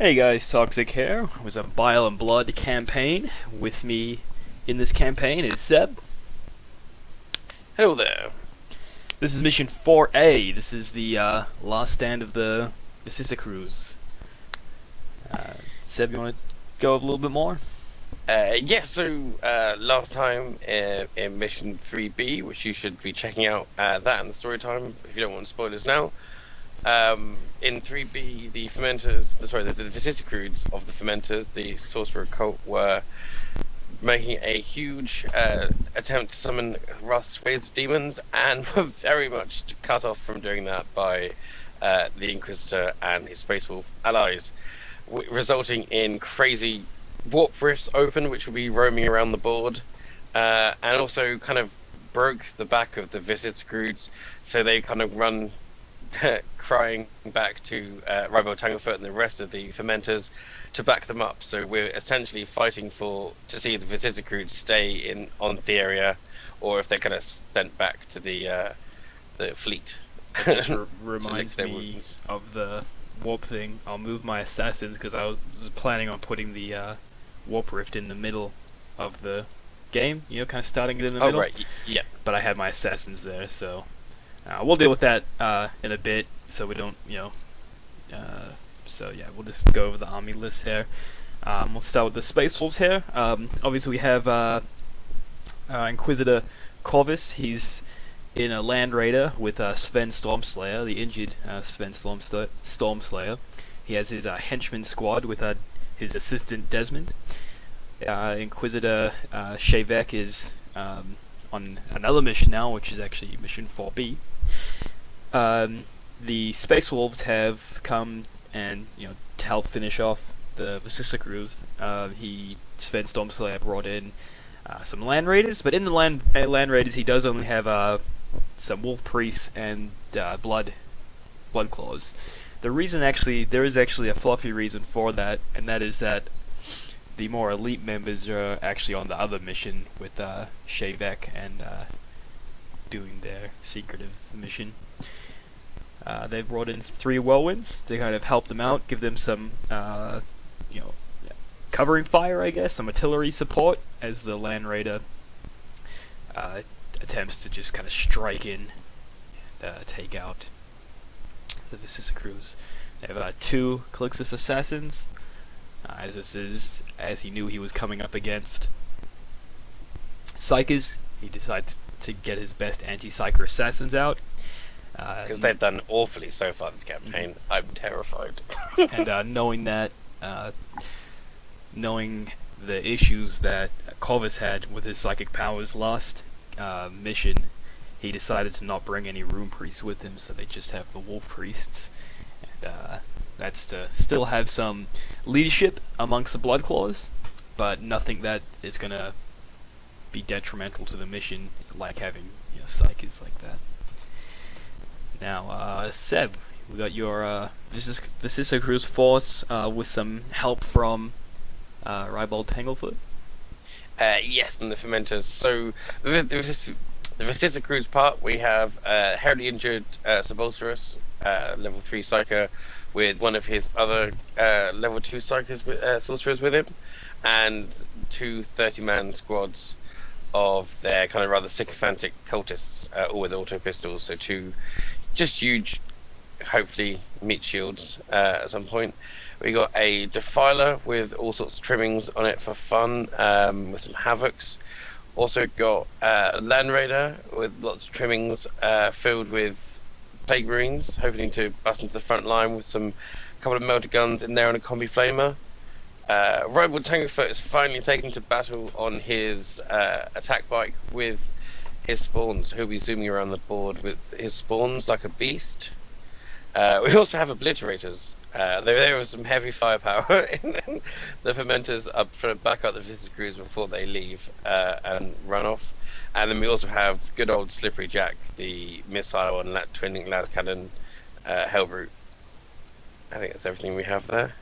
Hey guys, Toxic here. It was a Bile and Blood campaign. With me in this campaign is Seb. Hello there. This is mission 4A. This is the last stand of the Viccicrudes. Seb, you want to go a little bit more? Last time in mission 3B, which you should be checking out that and the story time if you don't want spoilers now. In 3B, the Viccicrudes of the Fermenters, the Sorcerer cult, were making a huge attempt to summon vast waves of demons, and were very much cut off from doing that by the Inquisitor and his Space Wolf allies, resulting in crazy warp rifts open, which will be roaming around the board, and also kind of broke the back of the Viccicrudes, so they kind of run crying back to Rybel Tanglefoot and the rest of the Fermenters to back them up. So we're essentially fighting to see the Viccicrudes stay on Theria, or if they're kind of sent back to the fleet. It just reminds me of the warp thing. I'll move my assassins because I was planning on putting the warp rift in the middle of the game. You know, kind of starting it in the middle. Oh right, yeah. But I had my assassins there, so. We'll deal with that in a bit, so we don't, so yeah, we'll just go over the army list here. We'll start with the Space Wolves here. Obviously we have Inquisitor Corvus. He's in a Land Raider with Sven Stormslayer, the injured Sven Stormslayer. He has his henchman squad with his assistant Desmond. Inquisitor Shavek is on another mission now, which is actually mission 4B. The Space Wolves have come and to help finish off the Viccicrudes. Sven Stormslayer brought in some Land Raiders, but in the Land Raiders he does only have some Wolf Priests and Blood Claws. There is actually a fluffy reason for that, and that is that the more elite members are actually on the other mission with Shavek and doing their secretive mission. They've brought in 3 whirlwinds to kind of help them out, give them some, covering fire, I guess, some artillery support as the Land Raider attempts to just kind of strike in and take out the Viccicrudes. They have 2 Calixtus assassins. As he knew he was coming up against Psykers, he decided to get his best anti-Psyker assassins out. Because they've done awfully so far this campaign. I'm terrified. And knowing the issues that Corvus had with his psychic powers last mission, he decided to not bring any Rune Priests with him, so they just have the Wolf Priests. And that's to still have some leadership amongst the Blood Claws, but nothing that is going to be detrimental to the mission, like having Psykers like that. Now, Seb, we got your Viccicrudes force with some help from Rybel Tanglefoot. Yes, and the Fermenters. So the Viccicrudes part, we have heavily injured Sepulturus, level 3 Psyker, with one of his other level 2 Psykers, sorcerers with him, and 2 30-man squads of their kind of rather sycophantic cultists, all with auto pistols, so 2 just huge, hopefully, meat shields at some point. We got a Defiler with all sorts of trimmings on it for fun, with some Havocs. Also got a Land Raider with lots of trimmings filled with Plague Marines, hoping to bust into the front line with a couple of melter guns in there and a combi flamer. Rybel Tanglefoot is finally taking to battle on his attack bike with his spawns. He'll be zooming around the board with his spawns like a beast. We also have Obliterators. There was some heavy firepower in the Fermenters up for back up the Viccicrudes before they leave and run off. And then we also have good old Slippery Jack, the missile and twinning las cannon Hellbrute. I think that's everything we have there.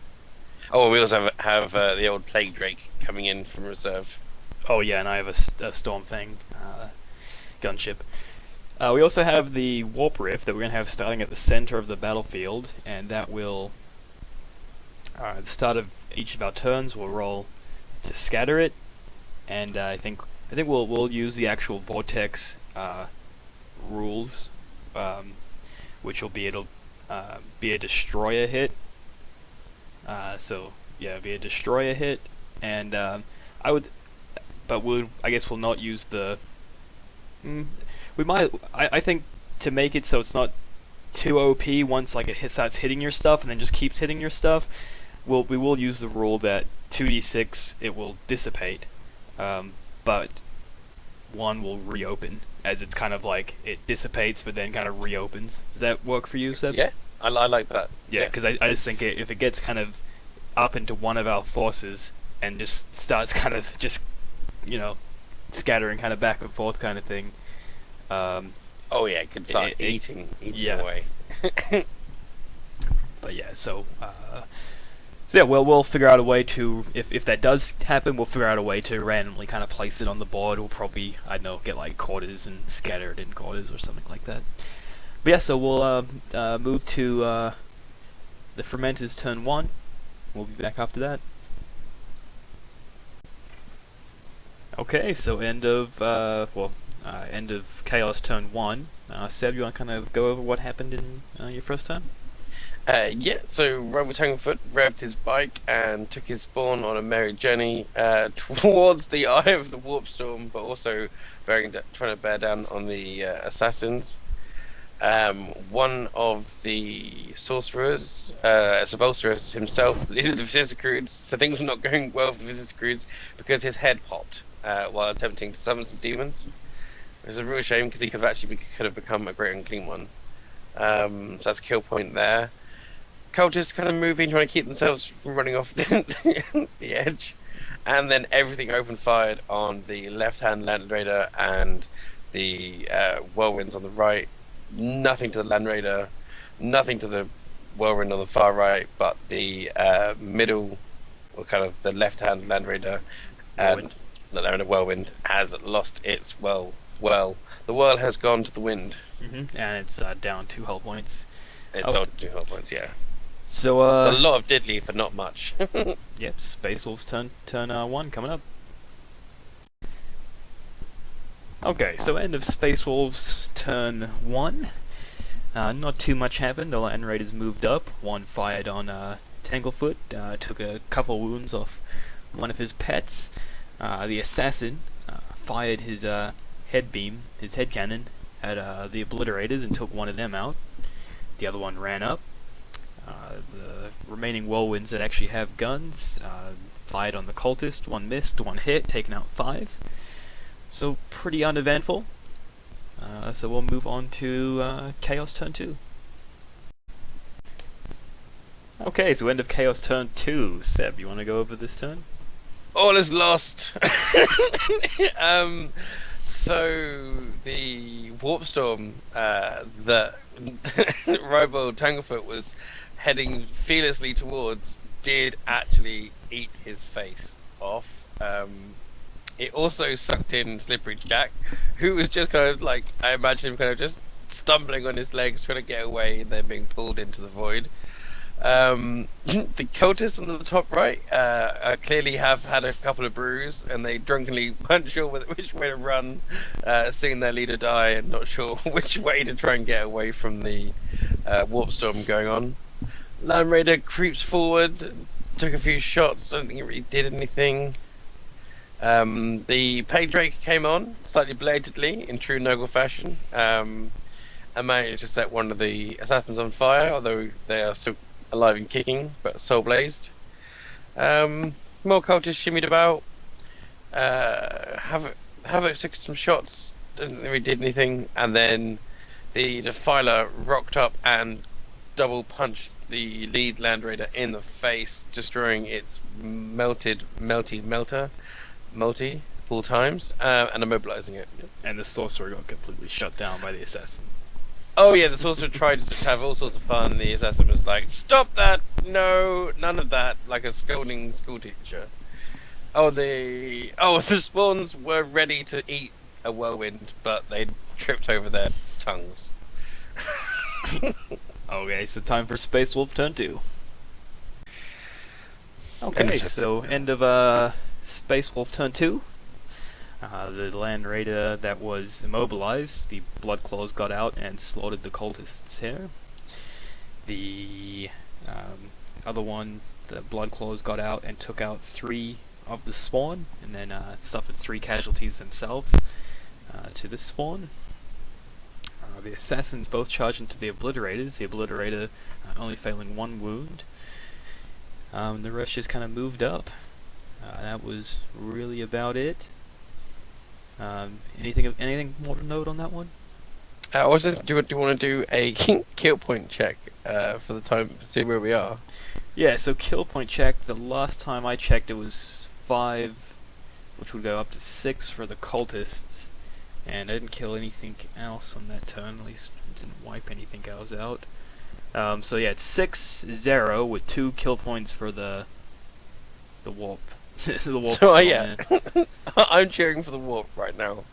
Oh, and we also have the old Plague Drake coming in from reserve. Oh yeah, and I have a Stormfang gunship. We also have the Warp Rift that we're going to have starting at the center of the battlefield, and that will At the start of each of our turns, we'll roll to scatter it, and I think we'll use the actual vortex rules, which will be be a destroyer hit. So yeah, be a destroyer hit, and I guess we'll not use the. We might. I think to make it so it's not too OP once like it starts hitting your stuff and then just keeps hitting your stuff. We will use the rule that 2d6 it will dissipate, but 1 will reopen, as it's kind of like it dissipates but then kind of reopens. Does that work for you, Seb? Yeah, I like that. Yeah, because I just think if it gets kind of up into one of our forces and just starts kind of just, scattering kind of back and forth kind of thing. Oh yeah, it can start eating away. But yeah, so yeah, we'll figure out a way to, if that does happen, we'll figure out a way to randomly kind of place it on the board. We'll probably, I don't know, get like quarters and scatter it in quarters or something like that. But yeah, so we'll move to the Fermenter's turn 1. We'll be back after that. Okay, so end of Chaos turn 1. Seb, you want to kind of go over what happened in your first turn? Yeah, so Robo Tanglefoot revved his bike and took his spawn on a merry journey towards the eye of the warp storm, but also trying to bear down on the assassins. One of the sorcerers, Sebulcerus himself, leader of the Viccicrudes, so things are not going well for Viccicrudes because his head popped while attempting to summon some demons. It's a real shame because he could have become a great unclean one. So that's a kill point there. Cultists kind of moving, trying to keep themselves from running off the edge, and then everything open fired on the left-hand Land Raider and the Whirlwinds on the right. Nothing to the Land Raider, nothing to the Whirlwind on the far right, but the middle, or kind of the left-hand Land Raider and the Land Raider Whirlwind has lost its the whirl has gone to the wind. And it's down 2 hull points. It's down 2 hull points, yeah. So it's a lot of diddly for not much. Yep, Space Wolf's turn 1 coming up. Okay, so end of Space Wolf's turn 1. Not too much happened. The Land Raiders moved up. One fired on Tanglefoot, took a couple wounds off one of his pets. The assassin fired his head beam, his head cannon, at the Obliterators and took one of them out. The other one ran up. The remaining Whirlwinds that actually have guns fired on the cultist. One missed, one hit, taking out 5. So pretty uneventful. So we'll move on to Chaos turn 2. Okay, so end of Chaos turn 2. Seb, you want to go over this turn? All is lost. So the warp storm that Robo Tanglefoot was heading fearlessly towards did actually eat his face off. It also sucked in Slippery Jack, who was just kind of like, I imagine him kind of just stumbling on his legs, trying to get away, and then being pulled into the void. The cultists on the top right clearly have had a couple of brews, and they drunkenly weren't sure which way to run, seeing their leader die, and not sure which way to try and get away from the warp storm going on. Land Raider creeps forward, took a few shots, I don't think it really did anything. The Plague Drake came on, slightly belatedly, in true Noggle fashion, and managed to set one of the assassins on fire, although they are still alive and kicking, but soul blazed. More cultists shimmied about. Havoc took some shots, didn't really did anything, and then the Defiler rocked up and double punched the lead Land Raider in the face, destroying its melter multi-full times, and immobilizing it. And the sorcerer got completely shut down by the assassin. Oh yeah, the sorcerer tried to have all sorts of fun, and the assassin was like, "Stop that! No, none of that!" Like a scolding school teacher. The spawns were ready to eat a whirlwind, but they tripped over their tongues. Okay, so time for Space Wolf turn 2. Okay, so end of Space Wolf turn 2. The Land Raider that was immobilized, the Blood Claws got out and slaughtered the cultists here. The other one, the Blood Claws got out and took out 3 of the spawn, and then suffered 3 casualties themselves to this spawn. The Assassins both charged into the Obliterators, the Obliterator only failing 1 wound. The rest just kind of moved up. That was really about it. Anything more to note on that one? Do you want to do a kill point check for the time to see where we are? Yeah, so kill point check. The last time I checked, it was 5, which would go up to 6 for the cultists, and I didn't kill anything else on that turn. At least didn't wipe anything else out. So yeah, it's 6-0 with 2 kill points for the warp. The warp. So yeah, I'm cheering for the warp right now.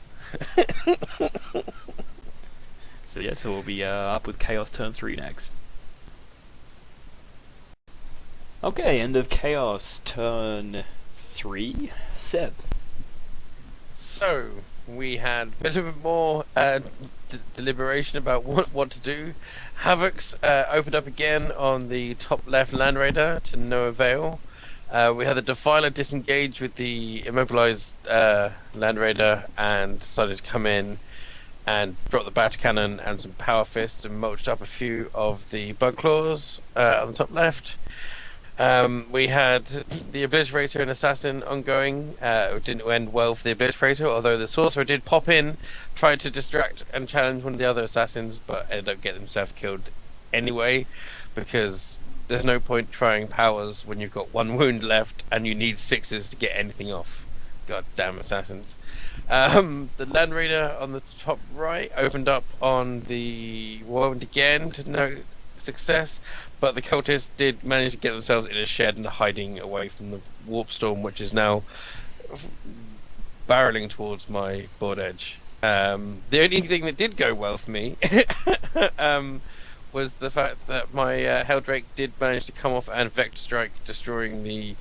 So yeah, so we'll be up with Chaos turn 3 next. Okay, end of Chaos turn 3. Seb. So we had a bit more deliberation about what to do. Havocs opened up again on the top left Land Raider to no avail. We had the Defiler disengage with the immobilized Land Raider and decided to come in and drop the Batter Cannon and some Power Fists and mulched up a few of the Bug Claws on the top left. We had the Obliterator and Assassin ongoing. It didn't end well for the Obliterator, although the Sorcerer did pop in, tried to distract and challenge one of the other Assassins, but ended up getting himself killed anyway, because there's no point trying powers when you've got 1 wound left and you need 6s to get anything off. God damn Assassins. The Land Raider on the top right opened up on the Whirlwind again to no success, but the cultists did manage to get themselves in a shed and hiding away from the Warp Storm, which is now barreling towards my board edge. The only thing that did go well for me was the fact that my Helldrake did manage to come off and Vector Strike, destroying the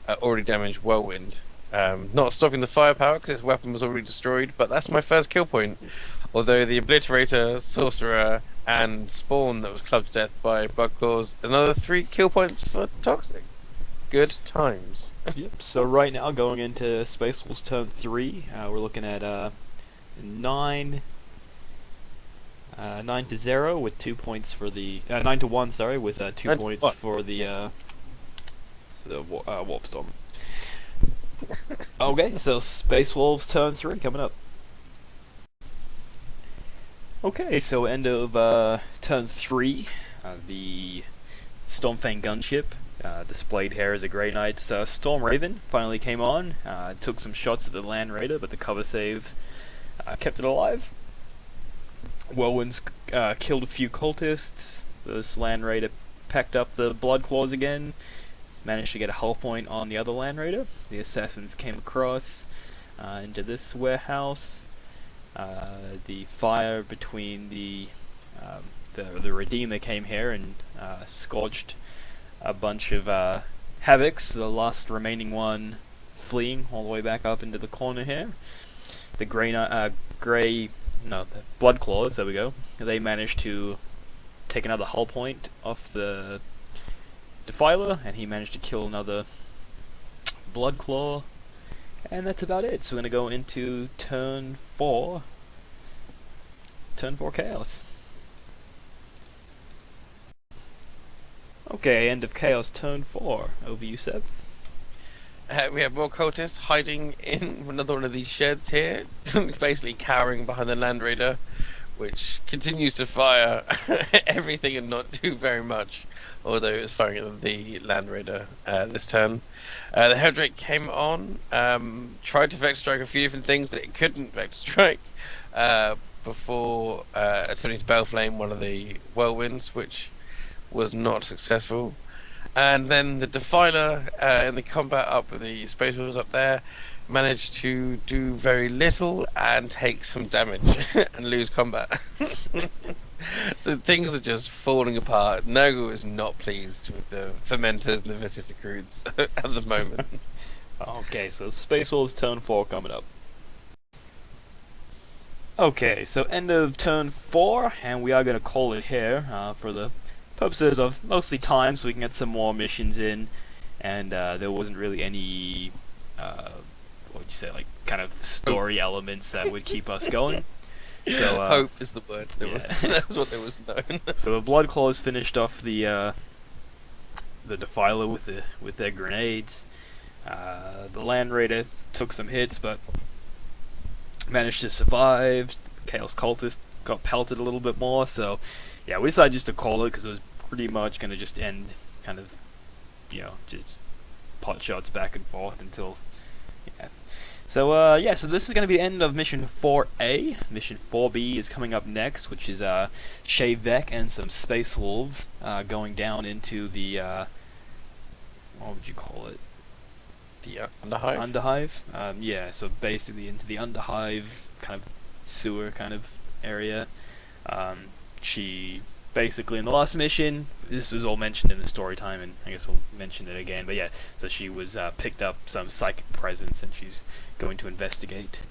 already damaged Whirlwind. Not stopping the firepower because its weapon was already destroyed, but that's my first kill point. Although the Obliterator, Sorcerer, and Spawn that was clubbed to death by Bug Claws, another 3 kill points for Toxic. Good times. Yep, so right now going into Space Wolves turn 3, we're looking at 9 to 0 with 2 points for the 9 to 1, sorry, with 2 points for the Warp Storm. Okay, so Space Wolves turn 3 coming up. Okay, so end of turn 3, the Stormfang gunship displayed here as a Grey Knight. So Storm Raven finally came on, took some shots at the Land Raider, but the cover saves kept it alive. Whirlwinds killed a few cultists. This Land Raider packed up the Blood Claws again, managed to get a hull point on the other Land Raider. The Assassins came across into this warehouse. The fire between the Redeemer came here and scorched a bunch of Havocs, the last remaining one fleeing all the way back up into the corner here. The the Blood Claws, there we go. They managed to take another hull point off the Defiler, and he managed to kill another Blood Claw. And that's about it. So we're going to go into turn 4. Turn 4 Chaos. Okay, end of Chaos turn 4. Over you, Seb. We have more cultists hiding in another one of these sheds here, basically cowering behind the Land Raider, which continues to fire everything and not do very much, although it was firing at the Land Raider this turn. The Helldrake came on, tried to Vector Strike a few different things that it couldn't Vector Strike before attempting to Baleflame one of the Whirlwinds, which was not successful. And then the Defiler in the combat up with the Space Wolves up there managed to do very little and take some damage and lose combat. So things are just falling apart. Noggle is not pleased with the fermenters and the Viccicrudes at the moment. Okay, so Space Wolves turn 4 coming up. Okay, so end of turn 4, and we are going to call it here for the purposes of mostly time, so we can get some more missions in, and there wasn't really any, what would you say, like, kind of story elements that would keep us going. So hope is the word. That was what there was known. So the Bloodclaws finished off the Defiler with their grenades. The Land Raider took some hits, but managed to survive. The Chaos Cultist got pelted a little bit more, so yeah, we decided just to call it because it was pretty much going to just end kind of, just pot shots back and forth until, yeah. So, so this is going to be the end of Mission 4A. Mission 4B is coming up next, which is Shavek and some Space Wolves going down into the, what would you call it? The Underhive? Underhive? Yeah, so basically into the Underhive kind of sewer kind of area. She basically, in the last mission, this is all mentioned in the story time, and I guess we'll mention it again, but yeah, so she was picked up some psychic presence, and she's going to investigate.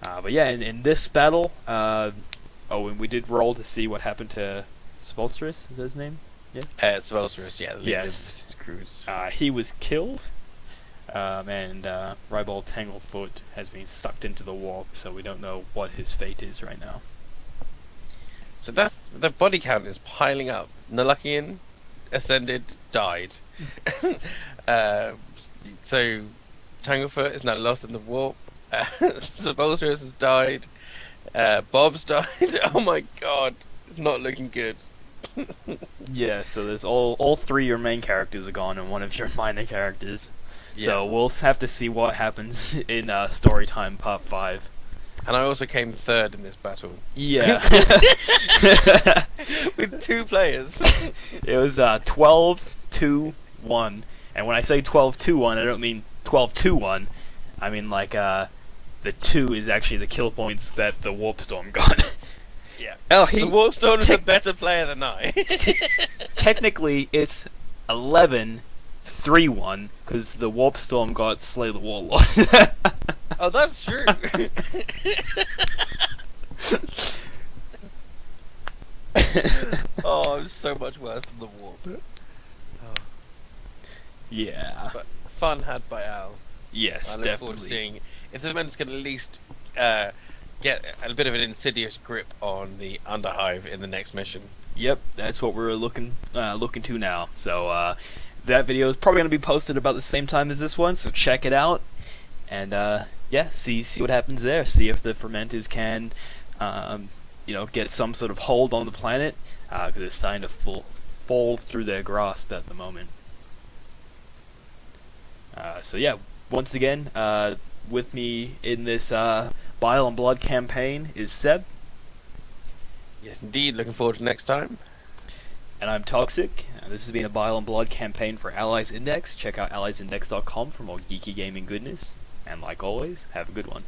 But yeah, in this battle, and we did roll to see what happened to Sepulturus, is that his name? Yeah? Sepulturus, yeah. Yes. Cruise. He was killed. And Rybald Tanglefoot has been sucked into the warp, so we don't know what his fate is right now. So that's the body count is piling up. Nalukian ascended, died. So Tanglefoot is now lost in the warp. Sepulturus has died. Bob's died. Oh my god, it's not looking good. Yeah, so there's all three of your main characters are gone, and one of your minor characters. Yeah. So we'll have to see what happens in Storytime Part 5. And I also came third in this battle. Yeah. With 2 players. It was 12-2-1. And when I say 12-2-1, I don't mean 12-2-1. I mean like the 2 is actually the kill points that the Warp Storm got. Yeah. Oh, the Warp Storm is a better player than I. Technically, it's 11-3-1 because the Warp Storm got Slay the Warlord. Oh, that's true. Oh, I'm so much worse than the Warp. Oh. Yeah. But fun had by Al. Yes, I look forward to seeing if the Men's can at least get a bit of an insidious grip on the Underhive in the next mission. Yep, that's what we're looking to now. So that video is probably going to be posted about the same time as this one, so check it out. And yeah, see what happens there. See if the fermenters can, get some sort of hold on the planet, because it's starting to fall through their grasp at the moment. So yeah, once again, with me in this Bile and Blood campaign is Seb. Yes, indeed. Looking forward to next time. And I'm Toxic. This has been a Bile and Blood campaign for Allies Index. Check out alliesindex.com for more geeky gaming goodness. And like always, have a good one.